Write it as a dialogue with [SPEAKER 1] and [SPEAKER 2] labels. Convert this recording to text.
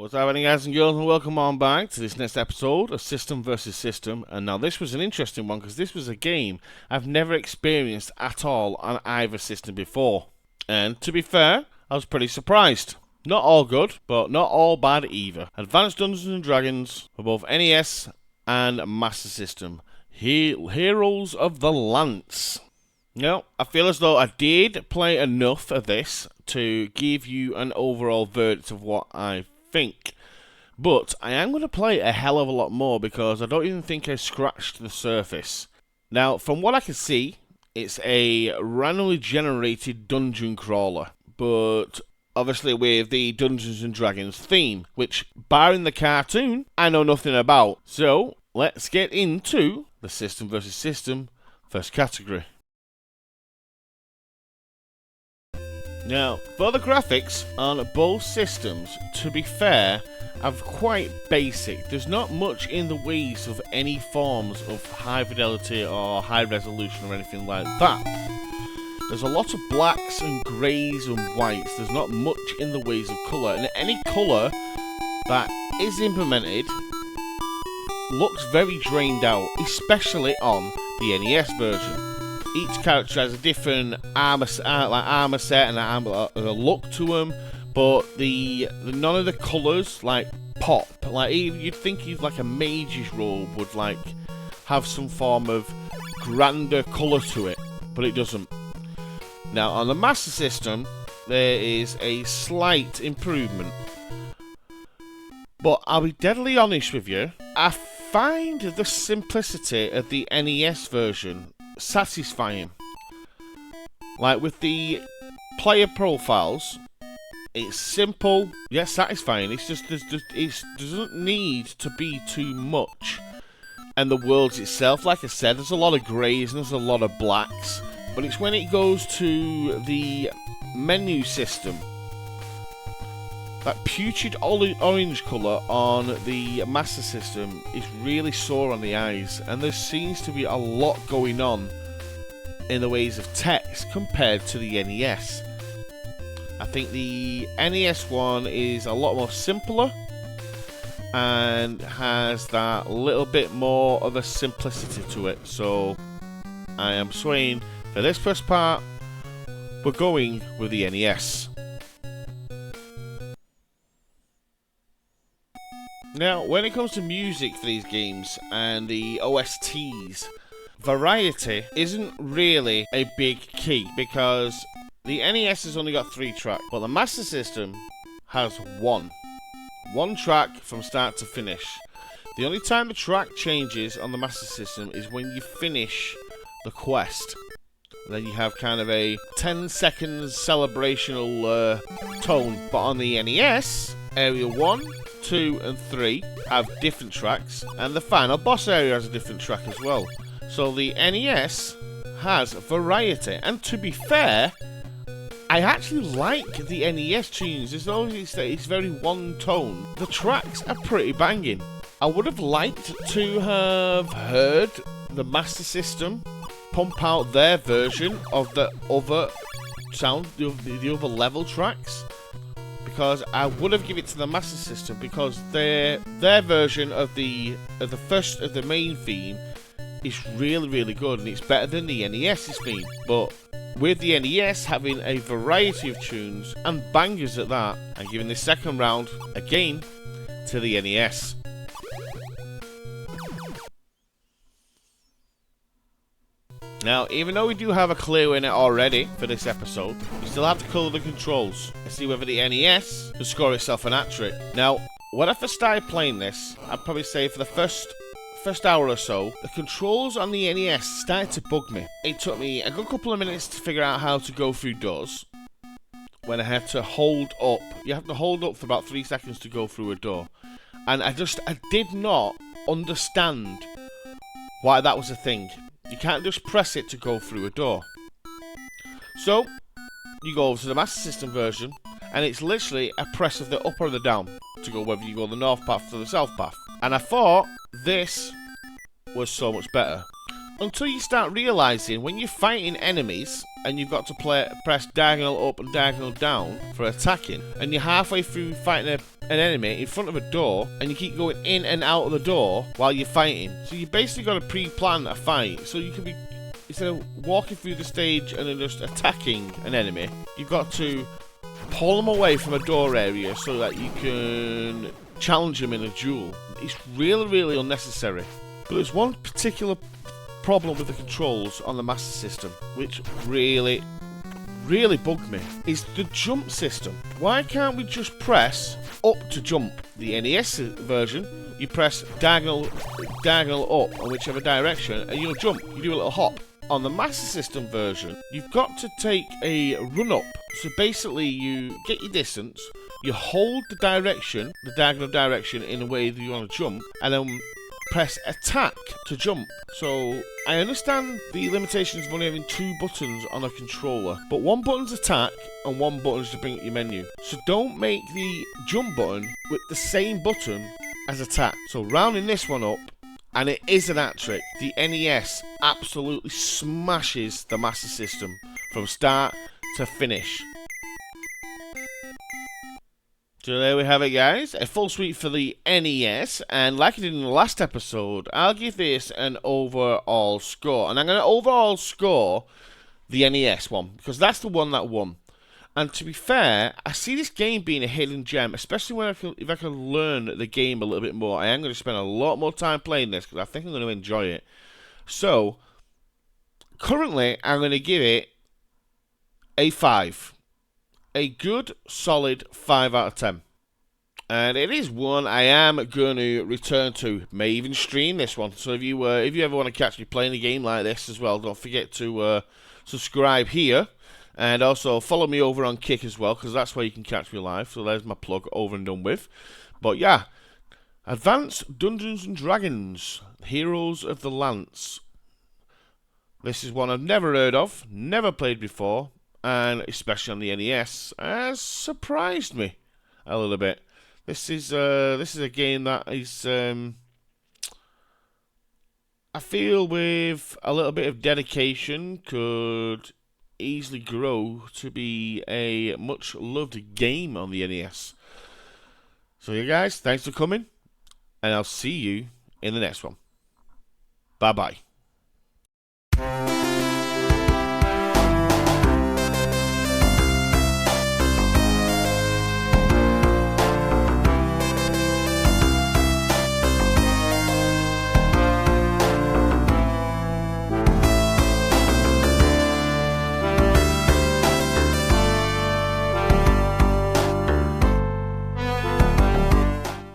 [SPEAKER 1] What's happening, guys and girls, and welcome on back to this next episode of System vs. System. And now this was an interesting one because this was a game I've never experienced at all on either system before. And to be fair, I was pretty surprised. Not all good, but not all bad either. Advanced Dungeons & Dragons for both NES and Master System. Heroes of the Lance. Now, I feel as though I did play enough of this to give you an overall verdict of what I think. But I am going to play a hell of a lot more because I don't even think I scratched the surface. Now, from what I can see, it's a randomly generated dungeon crawler. But obviously with the Dungeons & Dragons theme, which, barring the cartoon, I know nothing about. So, let's get into the System vs. System first category. Now, for the graphics on both systems, to be fair, are quite basic. There's not much in the ways of any forms of high fidelity or high resolution or anything like that. There's a lot of blacks and greys and whites. There's not much in the ways of colour, and any colour that is implemented looks very drained out, especially on the NES version. Each character has a different armor set and a look to them, but none of the colours pop. Like you'd think like a mage's robe would have some form of grander colour to it, but it doesn't. Now on the Master System, there is a slight improvement, but I'll be deadly honest with you. I find the simplicity of the NES version satisfying. Like with the player profiles, it's simple yet satisfying. It's just it doesn't need to be too much. And the worlds itself, like I said, there's a lot of greys and there's a lot of blacks. But it's when it goes to the menu system, that putrid orange colour on the Master System is really sore on the eyes, and there seems to be a lot going on in the ways of text compared to the NES. I think the NES one is a lot more simpler and has that little bit more of a simplicity to it, so I am swaying for this first part. We're going with the NES. Now, when it comes to music for these games and the OSTs, variety isn't really a big key because the NES has only got 3 tracks, but the Master System has one track from start to finish. The only time the track changes on the Master System is when you finish the quest. And then you have kind of a 10 seconds celebrational tone, but on the NES, Area 1, 2 and 3 have different tracks, and the final boss area has a different track as well. So the NES has variety, and to be fair, I actually like the NES tunes. As long as it's very one tone, the tracks are pretty banging. I would have liked to have heard the Master System pump out their version of the other sound, the other level tracks, because I would have given it to the Master System because their version of the main theme is really good, and it's better than the NES's theme. But with the NES having a variety of tunes and bangers at that, I'm giving this second round again to the NES. Now, even though we do have a clear winner already for this episode, we still have to colour the controls and see whether the NES can score itself an hat-trick. Now, when I first started playing this, I'd probably say for the first hour or so, the controls on the NES started to bug me. It took me a good couple of minutes to figure out how to go through doors. When I had to hold up, you have to hold up for about 3 seconds to go through a door. And I did not understand why that was a thing. You can't just press it to go through a door. So, you go over to the Master System version, and it's literally a press of the up or the down to go whether you go the north path or the south path. And I thought this was so much better. Until you start realising when you're fighting enemies, and you've got to press diagonal up and diagonal down for attacking, and you're halfway through fighting an enemy in front of a door, and you keep going in and out of the door while you're fighting. So you basically got to pre-plan a fight, so you can be, instead of walking through the stage and then just attacking an enemy, you've got to pull them away from a door area so that you can challenge them in a duel. It's really, really unnecessary. But there's one particular problem with the controls on the Master System, which really bugged me, is the jump system. Why can't we just press up to jump? The NES version, you press diagonal up in whichever direction and you'll jump. You do a little hop. On the Master System version, you've got to take a run up. So basically you get your distance, you hold the direction, the diagonal direction in a way that you want to jump, and then press attack to jump. So I understand the limitations of only having 2 buttons on a controller, but 1 button's attack and 1 button's to bring up your menu. So don't make the jump button with the same button as attack. So rounding this one up, and it is an hat trick. The NES absolutely smashes the Master System from start to finish. So there we have it, guys. A full sweep for the NES. And like I did in the last episode, I'll give this an overall score. And I'm going to overall score the NES one, because that's the one that won. And to be fair, I see this game being a hidden gem, especially when if I can learn the game a little bit more. I am going to spend a lot more time playing this, because I think I'm going to enjoy it. So, currently, I'm going to give it a 5. A good, solid 5 out of 10. And it is one I am going to return to. May even stream this one. So if you ever want to catch me playing a game like this as well, don't forget to subscribe here. And also follow me over on Kick as well, because that's where you can catch me live. So there's my plug over and done with. But yeah, Advanced Dungeons and Dragons, Heroes of the Lance. This is one I've never heard of, never played before, and especially on the NES, has surprised me a little bit. This is a game that is, I feel with a little bit of dedication could easily grow to be a much loved game on the NES. So yeah, guys, thanks for coming, and I'll see you in the next one. Bye bye.